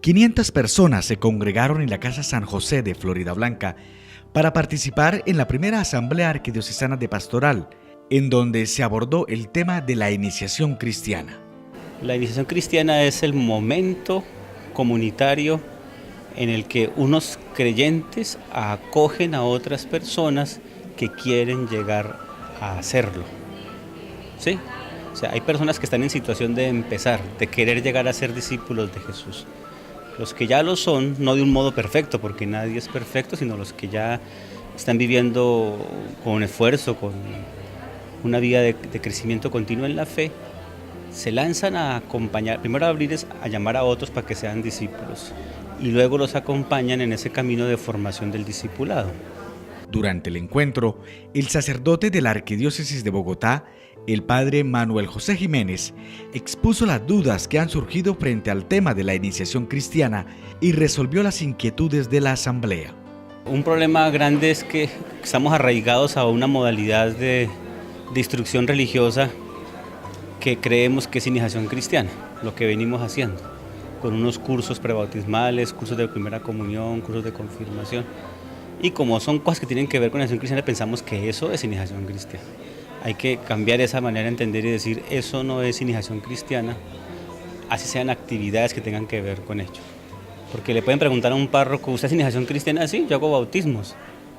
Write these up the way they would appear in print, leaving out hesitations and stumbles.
500 personas se congregaron en la Casa San José de Floridablanca para participar en la primera Asamblea Arquidiocesana de Pastoral, en donde se abordó el tema de la iniciación cristiana. La iniciación cristiana es el momento comunitario en el que unos creyentes acogen a otras personas que quieren llegar a hacerlo. ¿Sí? O sea, hay personas que están en situación de empezar, de querer llegar a ser discípulos de Jesús. Los que ya lo son, no de un modo perfecto, porque nadie es perfecto, sino los que ya están viviendo con esfuerzo, con una vida de crecimiento continuo en la fe, se lanzan a acompañar, primero a abrirles, a llamar a otros para que sean discípulos, y luego los acompañan en ese camino de formación del discipulado. Durante el encuentro, el sacerdote de la Arquidiócesis de Bogotá, el padre Manuel José Jiménez, expuso las dudas que han surgido frente al tema de la iniciación cristiana y resolvió las inquietudes de la asamblea. Un problema grande es que estamos arraigados a una modalidad de instrucción religiosa que creemos que es iniciación cristiana, lo que venimos haciendo, con unos cursos prebautismales, cursos de primera comunión, cursos de confirmación. Y como son cosas que tienen que ver con la iniciación cristiana, pensamos que eso es iniciación cristiana. Hay que cambiar esa manera de entender y decir, eso no es iniciación cristiana, así sean actividades que tengan que ver con ello. Porque le pueden preguntar a un párroco, ¿usted es iniciación cristiana? Sí, yo hago bautismos,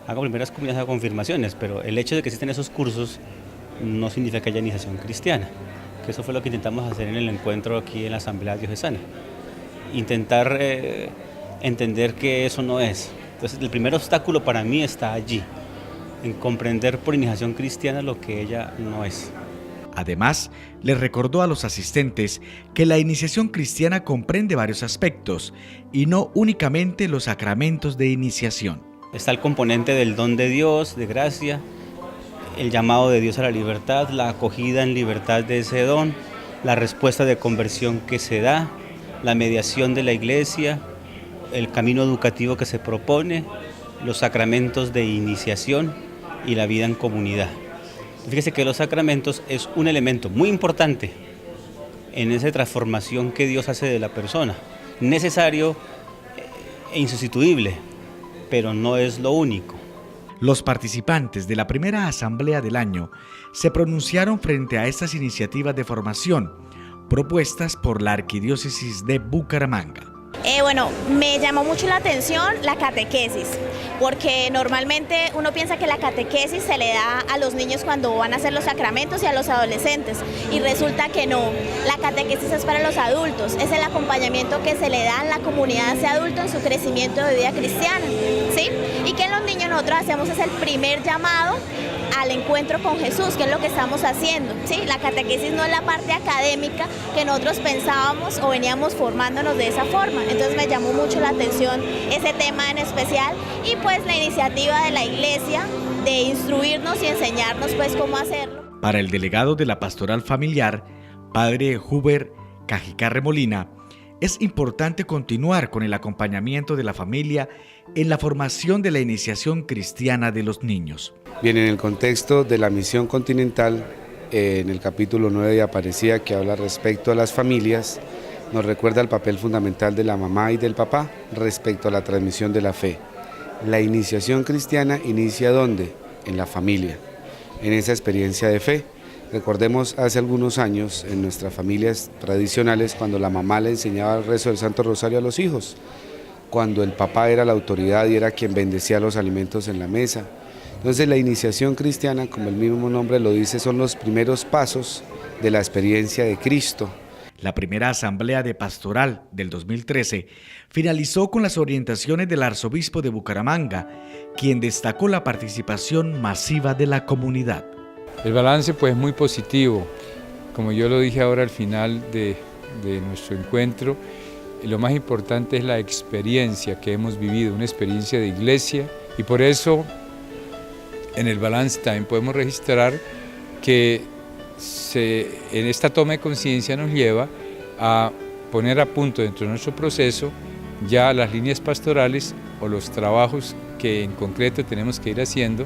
hago primeras comuniones, hago confirmaciones, pero el hecho de que existen esos cursos no significa que haya iniciación cristiana. Que eso fue lo que intentamos hacer en el encuentro aquí en la Asamblea Diocesana. Intentar entender que eso no es. Entonces el primer obstáculo para mí está allí, en comprender por iniciación cristiana lo que ella no es. Además, les recordó a los asistentes que la iniciación cristiana comprende varios aspectos y no únicamente los sacramentos de iniciación. Está el componente del don de Dios, de gracia, el llamado de Dios a la libertad, la acogida en libertad de ese don, la respuesta de conversión que se da, la mediación de la Iglesia, el camino educativo que se propone, los sacramentos de iniciación y la vida en comunidad. Fíjese que los sacramentos es un elemento muy importante en esa transformación que Dios hace de la persona, necesario e insustituible, pero no es lo único. Los participantes de la primera asamblea del año se pronunciaron frente a estas iniciativas de formación propuestas por la Arquidiócesis de Bucaramanga. Me llamó mucho la atención la catequesis, porque normalmente uno piensa que la catequesis se le da a los niños cuando van a hacer los sacramentos y a los adolescentes, y resulta que no. La catequesis es para los adultos, es el acompañamiento que se le da a la comunidad de ese adulto en su crecimiento de vida cristiana, ¿sí? Y que en los niños nosotros hacemos es el primer llamado al encuentro con Jesús, que es lo que estamos haciendo, ¿sí? La catequesis no es la parte académica que nosotros pensábamos o veníamos formándonos de esa forma. Entonces me llamó mucho la atención ese tema en especial y pues la iniciativa de la Iglesia de instruirnos y enseñarnos pues cómo hacerlo. Para el delegado de la Pastoral Familiar, padre Huber Cajicarre Molina, es importante continuar con el acompañamiento de la familia en la formación de la iniciación cristiana de los niños. Bien, en el contexto de la misión continental, en el capítulo 9 de Aparecida, que habla respecto a las familias, nos recuerda el papel fundamental de la mamá y del papá respecto a la transmisión de la fe. La iniciación cristiana inicia ¿dónde? En la familia, en esa experiencia de fe. Recordemos hace algunos años en nuestras familias tradicionales cuando la mamá le enseñaba el rezo del Santo Rosario a los hijos, cuando el papá era la autoridad y era quien bendecía los alimentos en la mesa. Entonces la iniciación cristiana, como el mismo nombre lo dice, son los primeros pasos de la experiencia de Cristo. La primera asamblea de pastoral del 2013 finalizó con las orientaciones del arzobispo de Bucaramanga, quien destacó la participación masiva de la comunidad. El balance pues es muy positivo, como yo lo dije ahora al final de nuestro encuentro, lo más importante es la experiencia que hemos vivido, una experiencia de iglesia, y por eso en el balance también podemos registrar que en esta toma de conciencia nos lleva a poner a punto dentro de nuestro proceso ya las líneas pastorales o los trabajos que en concreto tenemos que ir haciendo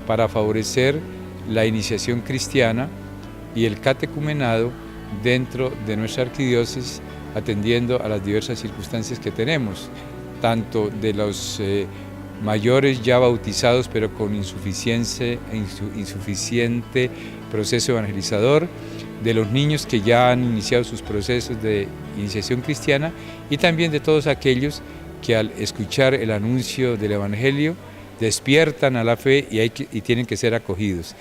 para favorecer la iniciación cristiana y el catecumenado dentro de nuestra arquidiócesis atendiendo a las diversas circunstancias que tenemos, tanto de los mayores ya bautizados pero con insuficiente proceso evangelizador, de los niños que ya han iniciado sus procesos de iniciación cristiana y también de todos aquellos que al escuchar el anuncio del Evangelio despiertan a la fe y tienen que ser acogidos.